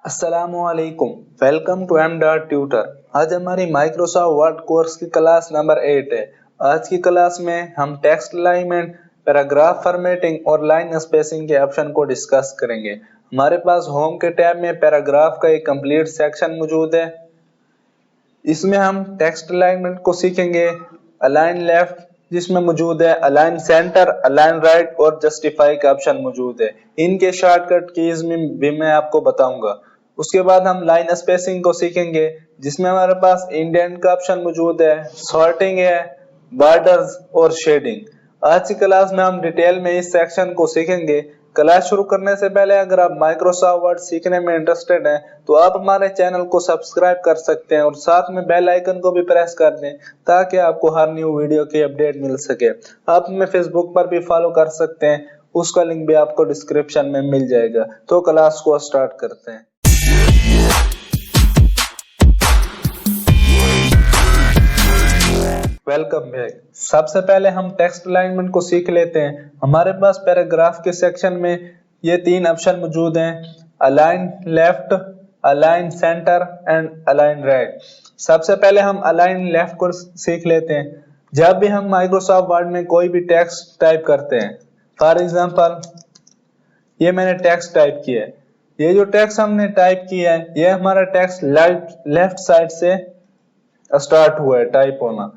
अस्सलामुअलैकुम, welcome to M dot tutor. आज हमारी माइक्रोसॉफ्ट वर्ड कोर्स की क्लास नंबर 8 है। आज की क्लास में हम टेक्स्ट अलाइनमेंट, पैराग्राफ फॉर्मेटिंग और लाइन स्पेसिंग के ऑप्शन को डिस्कस करेंगे। हमारे पास होम के टैब में पैराग्राफ का एक कंप्लीट सेक्शन मौजूद है। इसमें हम टेक्स्ट अलाइनमेंट को सीखेंगे। अलाइन लेफ्ट जिसमें मौजूद है, अलाइन सेंटर, अलाइन राइट और जस्टिफाई का ऑप्शन मौजूद है। इनके शॉर्टकट कीज में भी मैं आपको बताऊंगा। उसके बाद हम लाइन स्पेसिंग को सीखेंगे, जिसमें हमारे पास इंडेंट का ऑप्शन मौजूद है, सॉर्टिंग है, बॉर्डर्स और शेडिंग। आज की क्लास में हम डिटेल में इस सेक्शन को सीखेंगे। क्लास शुरू करने से पहले अगर आप माइक्रोसॉफ्ट वर्ड सीखने में इंटरेस्टेड हैं तो आप हमारे चैनल को सब्सक्राइब कर सकते हैं और साथ में बेल आइकन को भी प्रेस कर दें ताकि आपको हर न्यू वीडियो की अपडेट मिल सके। आप हमें फेसबुक पर भी फॉलो कर सकते हैं, उसका लिंक भी आपको डिस्क्रिप्शन में मिल जाएगा। तो क्लास को स्टार्ट करते हैं। Welcome back. सबसे पहले हम टेक्स्ट अलाइनमेंट को सीख लेते हैं। हमारे पास पैराग्राफ के सेक्शन में ये तीन ऑप्शन मौजूद हैं, align left, align centre and align right. सबसे पहले हम अलाइन लेफ्ट को सीख लेते हैं। जब भी हम माइक्रोसॉफ्ट वर्ड में कोई भी टेक्स्ट टाइप करते हैं, फॉर एग्जांपल ये मैंने टेक्स्ट टाइप किया है। ये जो टेक्स्ट हमने टाइप किया है, ये हमारा टेक्स्ट लेफ्ट साइड से स्टार्ट हुआ है टाइप होना।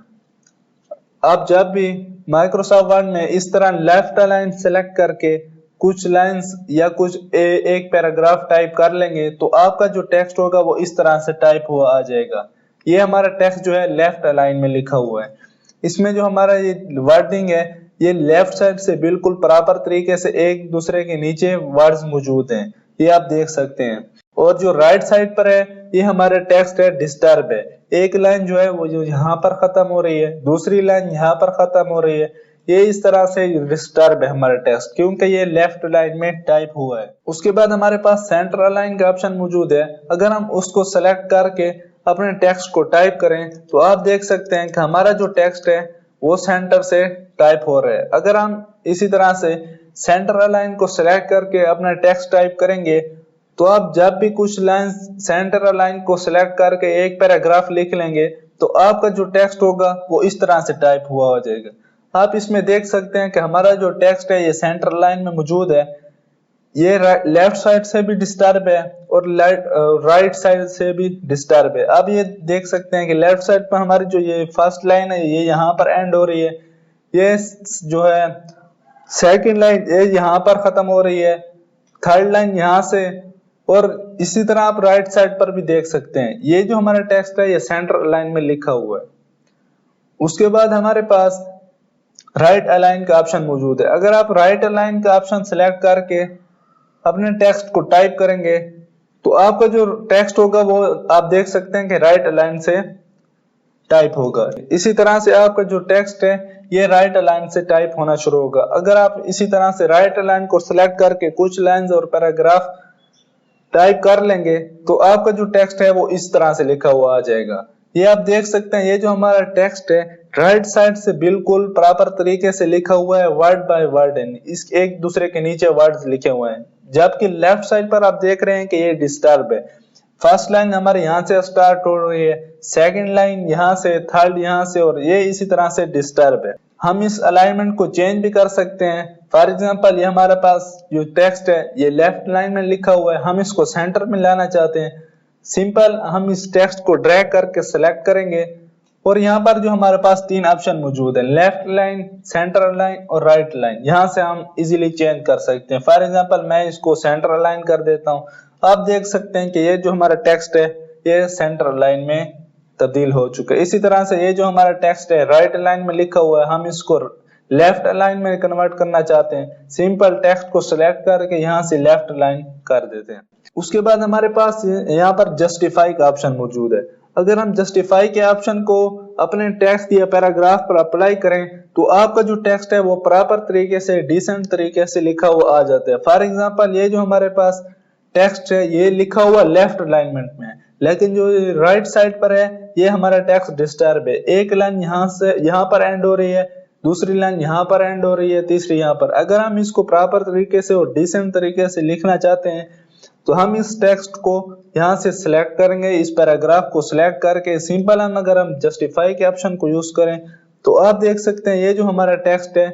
आप जब भी माइक्रोसॉफ्ट वर्ड में इस तरह लेफ्ट अलाइन सेलेक्ट करके कुछ लाइंस या कुछ एक पैराग्राफ टाइप कर लेंगे तो आपका जो टेक्स्ट होगा वो इस तरह से टाइप हुआ आ जाएगा। ये हमारा टेक्स्ट जो है लेफ्ट अलाइन में लिखा हुआ है। इसमें जो हमारा ये वर्डिंग है, ये लेफ्ट साइड से बिल्कुल प्रॉपर तरीके से एक दूसरे के नीचे वर्ड्स मौजूद हैं, ये आप देख सकते हैं। और जो राइट साइड पर है, ये हमारे टेक्स्ट है डिस्टर्ब है। एक लाइन जो है वो जो यहाँ पर खत्म हो रही है, दूसरी लाइन यहाँ पर खत्म हो रही है। ये इस तरह से डिस्टर्ब है हमारा टेक्स्ट, क्योंकि ये लेफ्ट लाइन में टाइप हुआ है। उसके बाद हमारे पास सेंटर अलाइन का ऑप्शन मौजूद है। अगर हम उसको सेलेक्ट करके अपने टेक्स्ट को टाइप करें तो आप देख सकते हैं कि हमारा जो टेक्स्ट है वो सेंटर से टाइप हो रहा है। अगर हम इसी तरह से सेंटर अलाइन को सिलेक्ट करके अपना टेक्स्ट टाइप करेंगे तो आप जब भी कुछ लाइन सेंटर अलाइन को सिलेक्ट करके एक पैराग्राफ लिख लेंगे तो आपका जो टेक्स्ट होगा वो इस तरह से टाइप हुआ हो जाएगा। आप इसमें देख सकते हैं कि हमारा जो टेक्स्ट है ये सेंटर अलाइन में मौजूद है। ये लेफ्ट साइड से भी डिस्टर्ब है और राइट साइड से भी डिस्टर्ब है। अब ये देख सकते हैं कि लेफ्ट साइड पर हमारी जो ये फर्स्ट लाइन है ये यहाँ पर एंड हो रही है, ये जो है सेकंड लाइन ये यहाँ पर खत्म हो रही है, थर्ड लाइन यहाँ से, और इसी तरह आप राइट साइड पर भी देख सकते हैं। ये जो हमारा टेक्स्ट है ये सेंटर लाइन में लिखा हुआ है। उसके बाद हमारे पास राइट अलाइन का ऑप्शन मौजूद है। अगर आप राइट अलाइन का ऑप्शन सिलेक्ट करके अपने टेक्स्ट को टाइप करेंगे तो आपका जो टेक्स्ट होगा वो आप देख सकते हैं कि राइट अलाइन से टाइप होगा। इसी तरह से आपका जो टेक्स्ट है ये राइट अलाइन से टाइप होना शुरू होगा। अगर आप इसी तरह से राइट अलाइन को सिलेक्ट करके कुछ लाइंस और पैराग्राफ टाइप कर लेंगे तो आपका जो टेक्स्ट है वो इस तरह से लिखा हुआ आ जाएगा। ये आप देख सकते हैं, ये जो हमारा टेक्स्ट है राइट साइड से बिल्कुल प्रॉपर तरीके से लिखा हुआ है, वर्ड बाय वर्ड है, इस एक दूसरे के नीचे वर्ड्स लिखे हुए हैं। जबकि लेफ्ट साइड पर आप देख रहे हैं कि ये डिस्टर्ब है। फर्स्ट लाइन हमारे यहाँ से स्टार्ट हो रही है, सेकंड लाइन यहाँ से, थर्ड यहाँ से, और ये इसी तरह से डिस्टर्ब है। हम इस अलाइनमेंट को चेंज भी कर सकते हैं। फॉर एग्जांपल ये हमारे पास जो टेक्स्ट है ये लेफ्ट लाइन में लिखा हुआ है, हम इसको सेंटर में लाना चाहते हैं। सिंपल हम इस टेक्स्ट को ड्रैग करके सिलेक्ट करेंगे और यहाँ पर जो हमारे पास तीन ऑप्शन मौजूद है, लेफ्ट लाइन, सेंटर लाइन और राइट लाइन, यहाँ से हम इजीली चेंज कर सकते हैं। फॉर एग्जांपल मैं इसको सेंटर लाइन कर देता हूँ। आप देख सकते हैं कि ये जो हमारा टेक्स्ट है ये सेंटर लाइन में तब्दील हो चुका है। इसी तरह से ये जो हमारा टेक्स्ट है राइट लाइन में लिखा हुआ है, हम इसको लेफ्ट लाइन में कन्वर्ट करना चाहते हैं। सिंपल टेक्स्ट को सिलेक्ट करके यहाँ से लेफ्ट लाइन कर देते हैं। उसके बाद हमारे पास यहाँ पर जस्टिफाई का ऑप्शन मौजूद है। अगर हम जस्टिफाई के ऑप्शन को अपने टेक्स्ट या पैराग्राफ पर अप्लाई करें तो आपका जो टेक्स्ट है वो प्रॉपर तरीके से, डिसेंट तरीके से लिखा हुआ आ जाता है। फॉर एग्जांपल ये जो हमारे पास टेक्स्ट है ये लिखा हुआ लेफ्ट अलाइनमेंट में है, लेकिन जो राइट साइड पर है ये हमारा टेक्स्ट डिस्टर्ब है। एक लाइन यहाँ से यहाँ पर एंड हो रही है, दूसरी लाइन यहाँ पर एंड हो रही है, तीसरी यहाँ पर। अगर हम इसको प्रॉपर तरीके से और डिसेंट तरीके से लिखना चाहते हैं तो हम इस टेक्स्ट को यहाँ से सिलेक्ट करेंगे, इस पैराग्राफ को सिलेक्ट करके सिंपल हम अगर हम जस्टिफाई के ऑप्शन को यूज करें तो आप देख सकते हैं ये जो हमारा टेक्स्ट है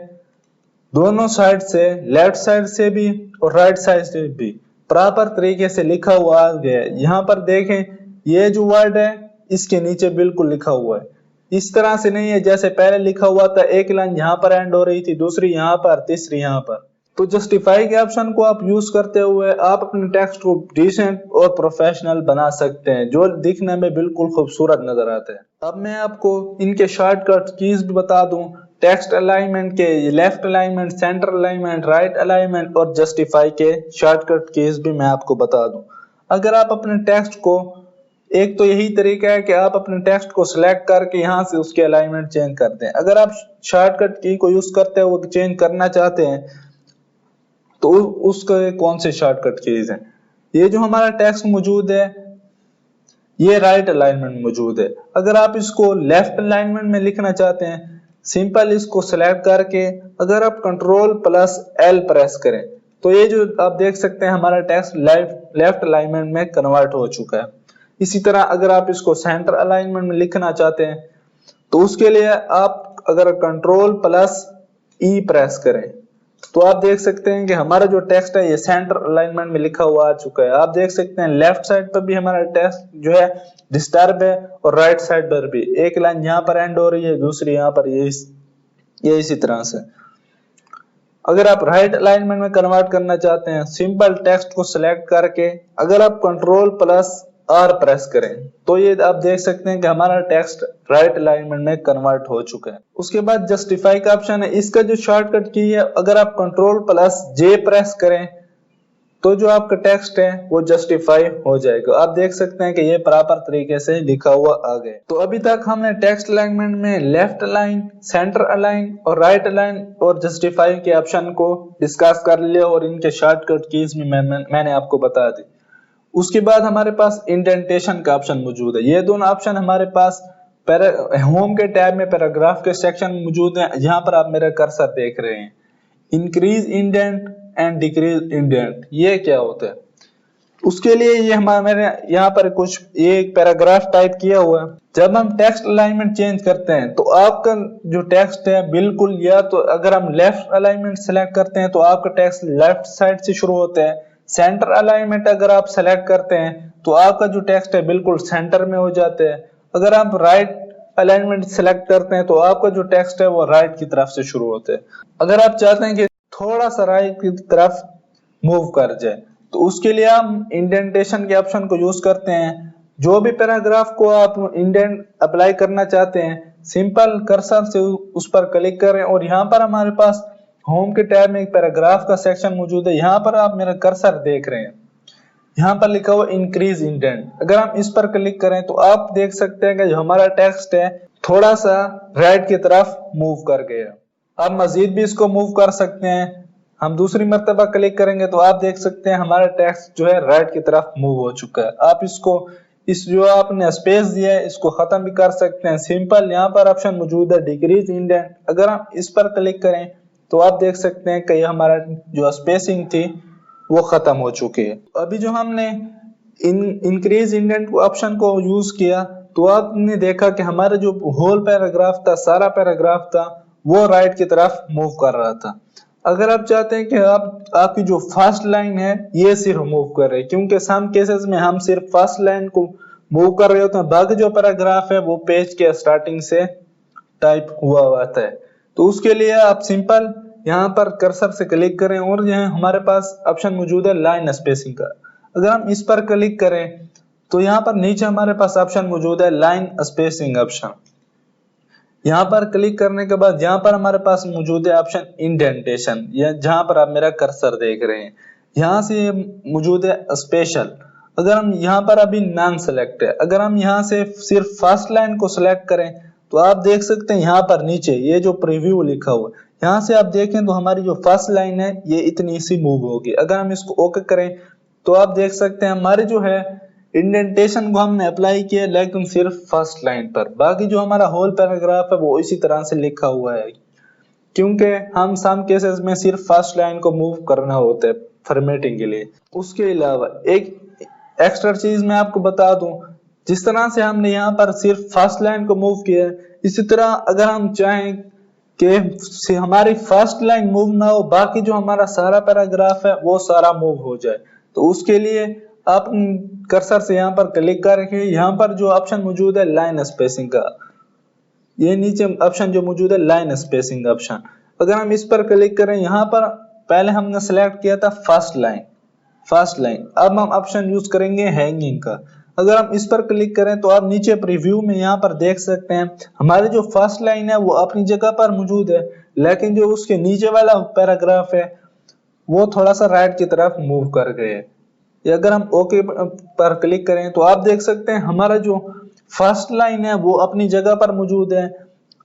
दोनों साइड से, लेफ्ट साइड से भी और राइट साइड से भी प्रॉपर तरीके से लिखा हुआ आ गया है। यहाँ पर देखें ये जो वर्ड है इसके नीचे बिल्कुल लिखा हुआ है, इस तरह से नहीं है जैसे पहले लिखा हुआ था, एक लाइन यहाँ पर एंड हो रही थी, दूसरी यहाँ पर, तीसरी यहाँ पर। तो जस्टिफाई के ऑप्शन को आप यूज करते हुए आप अपने टेक्स्ट को डिसेंट और प्रोफेशनल बना सकते हैं जो दिखने में बिल्कुल खूबसूरत नजर आते हैं। अब मैं आपको इनके शॉर्टकट कीज भी बता दूं, टेक्स्ट अलाइनमेंट के left alignment, centre alignment, right alignment और जस्टिफाई के शॉर्टकट कीज भी मैं आपको बता दूं। अगर आप अपने टेक्स्ट को, एक तो यही तरीका है कि आप अपने टेक्स्ट को सिलेक्ट करके यहाँ से उसके अलाइनमेंट चेंज कर दें। अगर आप शॉर्टकट की को यूज करते हुए चेंज करना चाहते हैं तो उसके कौन से शॉर्टकट कीज हैं, ये जो हमारा टेक्स्ट मौजूद है ये राइट अलाइनमेंट मौजूद है। अगर आप इसको लेफ्ट अलाइनमेंट में लिखना चाहते हैं सिंपल इसको सिलेक्ट करके अगर आप Ctrl+L प्रेस करें तो ये जो आप देख सकते हैं हमारा टेक्स्ट लेफ्ट अलाइनमेंट में कन्वर्ट हो चुका है। इसी तरह अगर आप इसको सेंटर अलाइनमेंट में लिखना चाहते हैं तो उसके लिए आप अगर Ctrl+E प्रेस करें तो आप देख सकते हैं कि हमारा जो टेक्स्ट है ये सेंटर अलाइनमेंट में लिखा हुआ आ चुका है। आप देख सकते हैं लेफ्ट साइड पर भी हमारा टेक्स्ट जो है डिस्टर्ब है और राइट साइड पर भी एक लाइन यहाँ पर एंड हो रही है, दूसरी यहाँ पर, ये इसी तरह से। अगर आप राइट अलाइनमेंट में कन्वर्ट करना चाहते हैं सिंपल टेक्स्ट को सिलेक्ट करके अगर आप Ctrl+R प्रेस करें तो ये आप देख सकते हैं कि हमारा टेक्स्ट राइट अलाइनमेंट में कन्वर्ट हो चुका है। उसके बाद जस्टिफाई का ऑप्शन है, इसका जो शॉर्टकट की है अगर आप Ctrl+J प्रेस करें तो जो आपका टेक्स्ट है वो जस्टिफाई हो जाएगा। आप देख सकते हैं कि ये प्रॉपर तरीके से लिखा हुआ आ गया। तो अभी तक हमने टेक्स्ट अलाइनमेंट में लेफ्ट अलाइन, सेंटर अलाइन और राइट अलाइन और जस्टिफाई के ऑप्शन को डिस्कस कर लिया और इनके शॉर्टकट कीज में मैंने आपको बता दी। उसके बाद हमारे पास इंडेंटेशन का ऑप्शन मौजूद है। ये दोनों ऑप्शन हमारे पास होम के टैब में पैराग्राफ के सेक्शन में मौजूद है। यहाँ पर आप मेरा कर्सर देख रहे हैं, increase indent and decrease indent, ये क्या होता है? उसके लिए ये मैंने यहाँ पर कुछ ये एक पैराग्राफ टाइप किया हुआ है। जब हम टेक्स्ट अलाइनमेंट चेंज करते हैं तो आपका जो टेक्स्ट है बिल्कुल, या तो अगर हम लेफ्ट अलाइनमेंट सेलेक्ट करते हैं तो आपका टेक्स्ट लेफ्ट साइड से शुरू होता है। सेंटर अलाइनमेंट अगर आप सेलेक्ट करते हैं तो आपका जो टेक्स्ट है बिल्कुल सेंटर में हो जाता है। अगर आप राइट अलाइनमेंट सेलेक्ट करते हैं तो आपका जो टेक्स्ट है वो राइट की तरफ से शुरू होता है। अगर आप चाहते हैं कि थोड़ा सा राइट की तरफ मूव कर जाए तो उसके लिए हम इंडेंटेशन के ऑप्शन को यूज करते हैं। जो भी पैराग्राफ को आप इंडेंट अप्लाई करना चाहते हैं सिंपल कर्सर से उस पर क्लिक करें और यहाँ पर हमारे पास होम के टैब में एक पैराग्राफ का सेक्शन मौजूद है। यहाँ पर आप मेरा कर्सर देख रहे हैं, यहाँ पर लिखा हुआ इंक्रीज इंडेंट। अगर हम इस पर क्लिक करें तो आप देख सकते हैं कि जो हमारा टेक्स्ट है थोड़ा सा राइट की तरफ मूव कर गया। आप मजीद भी इसको मूव कर सकते हैं। हम दूसरी मर्तबा क्लिक करेंगे तो आप देख सकते हैं हमारा टेक्स्ट जो है राइट की तरफ मूव हो चुका है। आप इसको, इस जो आपने स्पेस दिया है इसको खत्म भी कर सकते हैं। सिंपल यहाँ पर ऑप्शन मौजूद है डिक्रीज इंडेंट, अगर हम इस पर क्लिक करें तो आप देख सकते हैं कि हमारा जो स्पेसिंग थी वो खत्म हो चुकी है। अभी जो हमने इंक्रीज इंडेंट ऑप्शन को यूज किया तो आपने देखा कि हमारा जो होल पैराग्राफ था, सारा पैराग्राफ था, वो राइट की तरफ मूव कर रहा था। अगर आप चाहते हैं कि आपकी जो फर्स्ट लाइन है ये सिर्फ मूव कर रहे हैं, क्योंकि सम केसेस में हम सिर्फ फर्स्ट लाइन को मूव कर रहे होते हैं, बाकी जो पैराग्राफ है वो पेज के स्टार्टिंग से टाइप हुआ होता है। तो उसके लिए आप सिंपल यहाँ पर कर्सर से क्लिक करें और यहाँ हमारे पास ऑप्शन मौजूद है लाइन स्पेसिंग का। अगर हम इस पर क्लिक करें तो यहाँ पर नीचे हमारे पास ऑप्शन मौजूद है लाइन स्पेसिंग ऑप्शन। यहाँ पर क्लिक करने के बाद यहाँ पर हमारे पास मौजूद है ऑप्शन इंडेंटेशन, या जहाँ पर आप मेरा कर्सर देख रहे हैं यहाँ से मौजूद है स्पेशल। अगर हम यहाँ पर अभी नॉन सेलेक्ट है, अगर हम यहाँ से सिर्फ फर्स्ट लाइन को सिलेक्ट करें तो आप देख सकते हैं यहाँ पर नीचे ये जो प्रीव्यू लिखा हुआ है यहाँ से आप देखें तो हमारी जो फर्स्ट लाइन है ये इतनी सी मूव होगी। अगर हम इसको ओके करें तो आप देख सकते हैं हमारे जो है इंडेंटेशन को हमने अप्लाई किया लेकिन सिर्फ फर्स्ट लाइन पर, बाकी जो हमारा होल पैराग्राफ है वो इसी तरह से लिखा हुआ है, क्योंकि हम सम केसेस में सिर्फ फर्स्ट लाइन को मूव करना होता है। फॉर्मेटिंग के लिए। उसके अलावा एक एक्स्ट्रा चीज मैं आपको बता दूं, जिस तरह से हमने यहाँ पर सिर्फ फर्स्ट लाइन को मूव किया है, इसी तरह अगर हम चाहें कि हमारी फर्स्ट लाइन मूव ना हो, बाकी जो हमारा सारा पैराग्राफ है वो सारा मूव हो जाए, तो उसके लिए आप कर्सर से यहाँ पर क्लिक करके यहाँ पर जो ऑप्शन मौजूद है लाइन स्पेसिंग का, ये नीचे ऑप्शन जो मौजूद है लाइन स्पेसिंग ऑप्शन, अगर हम इस पर क्लिक करें, यहाँ पर पहले हमने सेलेक्ट किया था फर्स्ट लाइन, अब हम ऑप्शन यूज करेंगे हैंगिंग का। अगर हम इस पर क्लिक करें तो आप नीचे प्रीव्यू में यहाँ पर देख सकते हैं हमारी जो फर्स्ट लाइन है वो अपनी जगह पर मौजूद है, लेकिन जो उसके नीचे वाला पैराग्राफ है वो थोड़ा सा राइट की तरफ मूव कर गए। अगर हम ओके पर क्लिक करें तो आप देख सकते हैं हमारा जो फर्स्ट लाइन है वो अपनी जगह पर मौजूद है,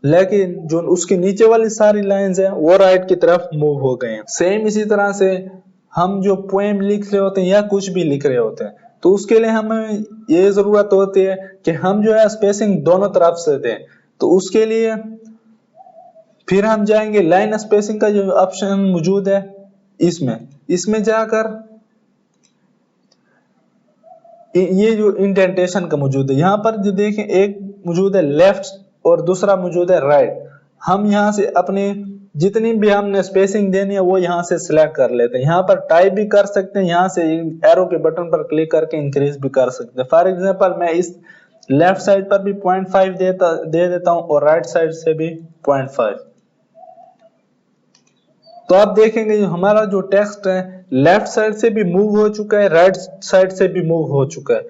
लेकिन जो उसके नीचे वाली सारी लाइंस हैं वो राइट की तरफ मूव हो गए हैं। सेम इसी तरह से हम जो पोएम लिख रहे होते हैं या कुछ भी लिख रहे होते हैं, तो उसके लिए हमें ये जरूरत होती है कि हम जो है स्पेसिंग दोनों तरफ से दें। तो उसके लिए फिर हम जाएंगे लाइन स्पेसिंग का जो ऑप्शन मौजूद है इसमें जाकर ये जो इंडेंटेशन का मौजूद है, यहाँ पर जो देखें एक मौजूद है लेफ्ट और दूसरा मौजूद है राइट। हम यहाँ से अपने जितनी भी हमने स्पेसिंग देनी है वो यहाँ से सिलेक्ट कर लेते हैं। यहाँ पर टाइप भी कर सकते हैं, यहाँ से एरो के बटन पर क्लिक करके इंक्रीज भी कर सकते हैं। फॉर एग्जांपल मैं इस लेफ्ट साइड पर भी 0.5 दे देता हूँ और राइट साइड से भी 0.5। तो आप देखेंगे हमारा जो टेक्स्ट है लेफ्ट साइड से भी मूव हो चुका है, राइट साइड से भी मूव हो चुका है।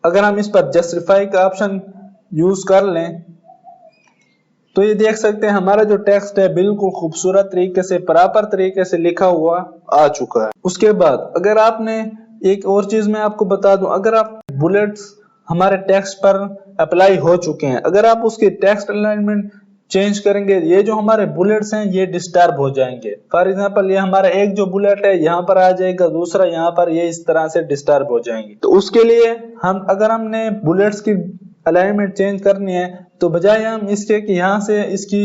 अगर हम इस पर जस्टिफाई का ऑप्शन यूज कर लें तो ये देख सकते हैं हमारा जो टेक्स्ट है बिल्कुल खूबसूरत तरीके से प्रॉपर तरीके से लिखा हुआ आ चुका है। उसके बाद अगर आपने एक और चीज मैं आपको बता दूं, अगर आप बुलेट्स हमारे टेक्स्ट पर अप्लाई हो चुके हैं, अगर आप उसके टेक्स्ट अलाइनमेंट चेंज करेंगे, ये जो हमारे बुलेट्स हैं ये डिस्टर्ब हो जाएंगे। फॉर एग्जांपल ये हमारा एक जो बुलेट है यहाँ पर आ जाएगा, दूसरा यहाँ पर, ये इस तरह से डिस्टर्ब हो जाएंगे। तो उसके लिए अगर हमने बुलेट्स की अलाइनमेंट चेंज करनी है तो बजाय हम इसके कि यहाँ से इसकी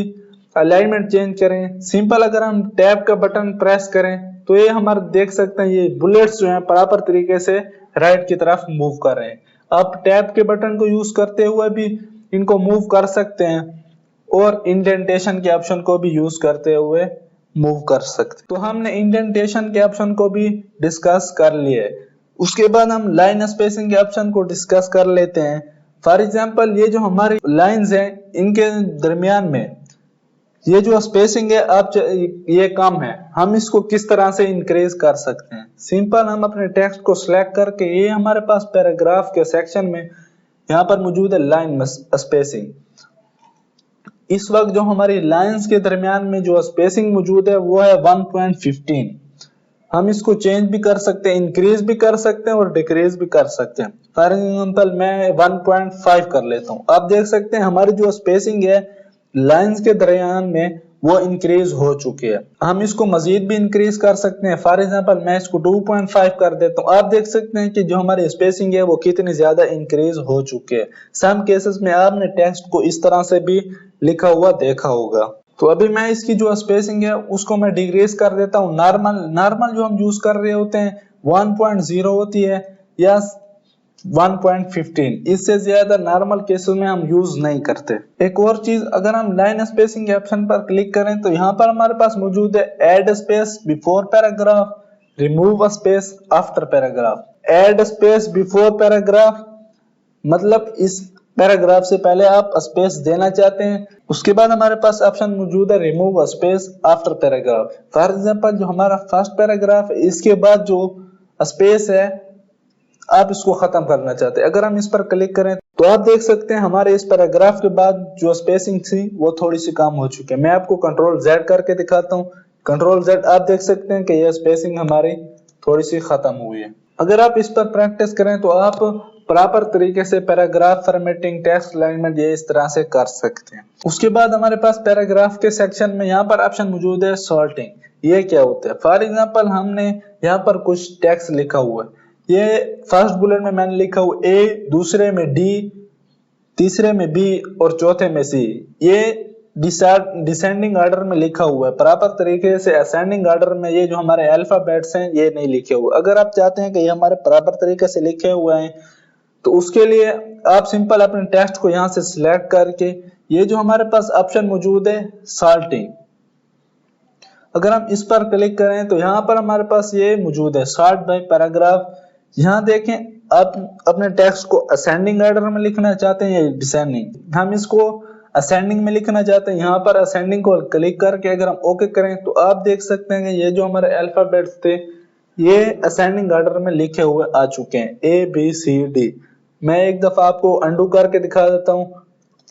अलाइनमेंट चेंज करें, सिंपल अगर हम टैब का बटन प्रेस करें तो ये हमारे देख सकते हैं ये बुलेट्स जो हैं प्रॉपर तरीके से राइट की तरफ मूव कर रहे हैं। आप टैब के बटन को यूज करते हुए भी इनको मूव कर सकते हैं और इंडेंटेशन के ऑप्शन को भी यूज करते हुए मूव कर सकते हैं। तो हमने इंडेंटेशन के ऑप्शन को भी डिस्कस कर लिए। उसके बाद हम लाइन स्पेसिंग के ऑप्शन को डिस्कस कर लेते हैं। फॉर एग्जाम्पल ये जो हमारी लाइंस हैं इनके दरमियान में ये जो स्पेसिंग है आप ये कम है, हम इसको किस तरह से इंक्रीज कर सकते हैं। सिंपल हम अपने टेक्स्ट को सिलेक्ट करके, ये हमारे पास पैराग्राफ के सेक्शन में यहाँ पर मौजूद है लाइन स्पेसिंग। इस वक्त जो हमारी लाइंस के दरमियान में जो स्पेसिंग मौजूद है वो है 1.15। हम इसको चेंज भी कर सकते हैं, इंक्रीज भी कर सकते हैं और डिक्रीज भी कर सकते हैं। फॉर एग्जांपल मैं 1.5 कर लेता हूँ। आप देख सकते हैं हमारी जो स्पेसिंग है लाइंस के दरमियान में वो इंक्रीज हो चुकी है। हम इसको मजीद भी इंक्रीज कर सकते हैं। फॉर एग्जांपल मैं इसको 2.5 कर देता हूँ। आप देख सकते हैं कि जो हमारी स्पेसिंग है वो कितनी ज्यादा इंक्रीज हो चुकी है। सम केसेस में आपने टेक्स्ट को इस तरह से भी लिखा हुआ देखा होगा। तो अभी मैं इसकी जो स्पेसिंग है उसको मैं डिक्रीज कर देता हूँ। नॉर्मल जो हम यूज कर रहे होते हैं 1.0 होती है या 1.15, इससे ज्यादा नॉर्मल केसेस में हम यूज नहीं करते। एक और चीज, अगर हम लाइन स्पेसिंग के ऑप्शन पर क्लिक करें तो यहाँ पर हमारे पास मौजूद है add space before paragraph, remove space after paragraph. Add space before paragraph मतलब इस पैराग्राफ से पहले आप स्पेस देना चाहते हैं। उसके बाद हमारे पास ऑप्शन मौजूद है remove space after paragraph. For example जो हमारा फर्स्ट पैराग्राफ है इसके बाद जो स्पेस है आप इसको खत्म करना चाहते हैं। अगर हम इस पर क्लिक करें तो आप देख सकते हैं हमारे इस पैराग्राफ के बाद जो स्पेसिंग थी वो थोड़ी सी कम हो चुकी है। मैं आपको कंट्रोल Z करके दिखाता हूँ। कंट्रोल Z, आप देख सकते हैं कि यह स्पेसिंग हमारी थोड़ी सी खत्म हुई है। अगर आप इस पर प्रैक्टिस करें तो आप प्रॉपर तरीके से पैराग्राफ फॉर्मेटिंग, टेक्स्ट अलाइनमेंट ये इस तरह से कर सकते हैं। उसके बाद हमारे पास पैराग्राफ के सेक्शन में यहाँ पर ऑप्शन मौजूद है सॉर्टिंग। ये क्या होता है? फॉर एग्जांपल हमने यहाँ पर कुछ टेक्स्ट लिखा हुआ है। ये फर्स्ट बुलेट में मैंने लिखा हुआ A, दूसरे में D, तीसरे में B और चौथे में C। ये डिसेंडिंग ऑर्डर में लिखा हुआ है, प्रॉपर तरीके से असेंडिंग ऑर्डर में ये जो हमारे अल्फाबेट्स हैं ये नहीं लिखे हुए। अगर आप चाहते हैं कि ये हमारे प्रॉपर तरीके से लिखे हुए हैं तो उसके लिए आप सिंपल अपने टेक्स्ट को यहाँ से सिलेक्ट करके ये जो हमारे पास ऑप्शन मौजूद है सॉर्टिंग, अगर हम इस पर क्लिक करें तो यहाँ पर हमारे पास ये मौजूद है सॉर्ट बाय पैराग्राफ। यहाँ देखें आप अपने टेक्स्ट को असेंडिंग ऑर्डर में लिखना चाहते हैं या डिसेंडिंग, हम इसको असेंडिंग में लिखना चाहते हैं। यहाँ पर असेंडिंग को क्लिक करके अगर हम ओके करें तो आप देख सकते हैं कि ये जो हमारे अल्फाबेट्स थे ये असेंडिंग ऑर्डर में लिखे हुए आ चुके हैं ABCD। मैं एक दफा आपको अंडू करके दिखा देता हूँ,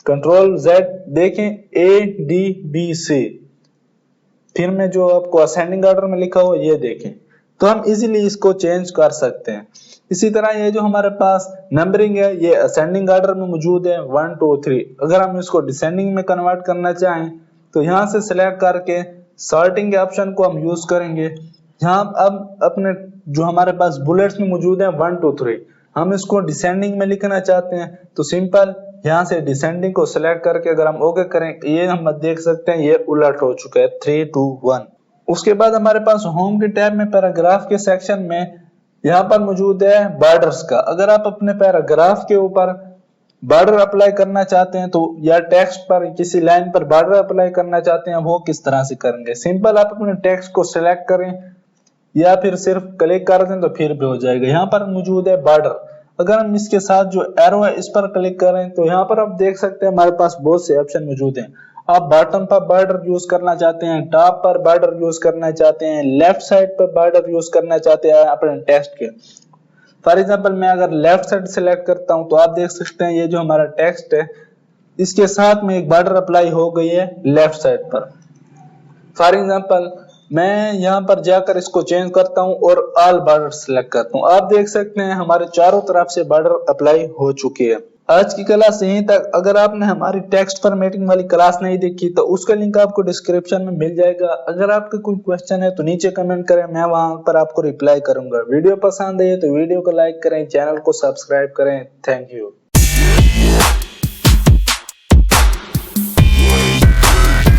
कंट्रोल Z, देखें ADBC, फिर मैं जो आपको असेंडिंग ऑर्डर में लिखा हुआ ये देखें, तो हम इजीली इसको चेंज कर सकते हैं। इसी तरह ये जो हमारे पास नंबरिंग है ये असेंडिंग ऑर्डर में मौजूद है 1 2 3। अगर हम इसको डिसेंडिंग में कन्वर्ट करना चाहें तो यहाँ से सिलेक्ट करके सॉर्टिंग के ऑप्शन को हम यूज करेंगे। यहाँ अब अपने जो हमारे पास बुलेट्स में मौजूद है 1 2 3, हम इसको डिसेंडिंग में लिखना चाहते हैं तो सिंपल यहाँ से डिसेंडिंग को सिलेक्ट करके अगर हम ओके करें ये हम देख सकते हैं ये उलट हो चुका है 3 2 1। उसके बाद हमारे पास होम के टैब में पैराग्राफ के सेक्शन में यहाँ पर मौजूद है बॉर्डर्स का। अगर आप अपने पैराग्राफ के ऊपर बॉर्डर अप्लाई करना चाहते हैं तो या टेक्स्ट पर किसी लाइन पर बॉर्डर अप्लाई करना चाहते हैं वो किस तरह से करेंगे, सिंपल आप अपने टेक्स्ट को सिलेक्ट करें या फिर सिर्फ क्लिक कर दें तो फिर भी हो जाएगा। यहाँ पर मौजूद है बॉर्डर, अगर हम इसके साथ जो एरो है इस पर क्लिक करें तो यहाँ पर आप देख सकते हैं हमारे पास बहुत से ऑप्शन मौजूद हैं। आप बॉटम पर बॉर्डर यूज करना चाहते हैं, टॉप पर बॉर्डर यूज करना चाहते हैं, लेफ्ट साइड पर बॉर्डर यूज करना चाहते हैं अपने टेक्स्ट के। फॉर एग्जांपल मैं अगर लेफ्ट साइड सिलेक्ट करता हूं तो आप देख सकते हैं ये जो हमारा टेक्स्ट है इसके साथ में एक बॉर्डर अप्लाई हो गई है लेफ्ट साइड पर। फॉर एग्जांपल मैं यहाँ पर जाकर इसको चेंज करता हूँ और ऑल बॉर्डर सिलेक्ट करता हूँ, आप देख सकते हैं हमारे चारों तरफ से बॉर्डर अप्लाई हो चुकी है। आज की क्लास यहीं तक। अगर आपने हमारी टेक्स्ट फॉर्मेटिंग वाली क्लास नहीं देखी तो उसका लिंक आपको डिस्क्रिप्शन में मिल जाएगा। अगर आपका कोई क्वेश्चन है तो नीचे कमेंट करें, मैं वहां पर आपको रिप्लाई करूंगा। वीडियो पसंद है तो वीडियो को लाइक करें, चैनल को सब्सक्राइब करें। Thank you.